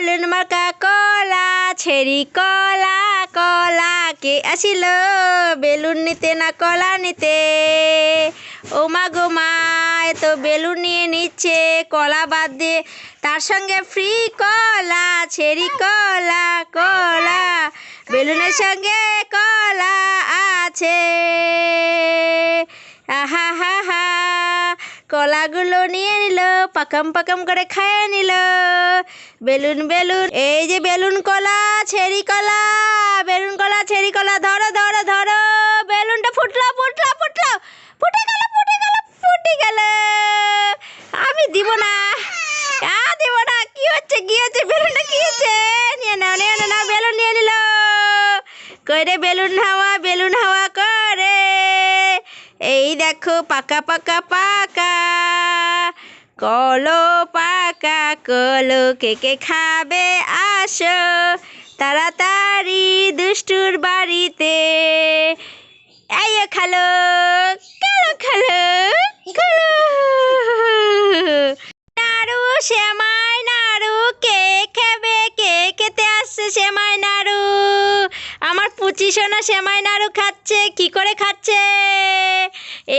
Balloon মার্কা কলা ছেড়ি কলা কলা কে আসিল বেলুন নিতে না কলা নিতে। ও মা গো মা, তো বেলুন নিয়ে নিচ্ছে কলা বাদ দিয়ে, তার সঙ্গে ফ্রি কলা ছেড়ি কলা কলা বেলুনের সঙ্গে কলা আছে। আহা হা হা, কলাগুলো নিয়ে নিল, পাকাম পাকাম করে খাইয়ে নিল। বেলুন বেলুন, এই যে বেলুন কলা ছেড়ি কলা, বেলুন কলা ছেড়ি কলা, ধরো ধরো ধরো, বেলুনটা ফুটলো ফুটলো ফুটলো, ফুটে গেল ফুটে গেল ফুটে গেল। আমি দিব না, দিব না। কি হচ্ছে কি হচ্ছে, বেলুনটা কি হচ্ছে? নিয়ে নাও নিয়ে নাও, বেলুন নিয়ে নিল। করে বেলুন হাওয়া করে। এই দেখো পাকা পাকা পাকা কলো, পাকা কলো কে কে খাবে আসো তাড়াতাড়ি দুষ্টুর বাড়িতে। এই খালো খালো খালো খালো। নাড়ু সেমাই নাড়ু, কে খাবে? কে খেতে আসছে সেমাই নাড়ু? আমার পুচি সোনা সেমাই নাড়ু খাচ্ছে। কি করে খাচ্ছে?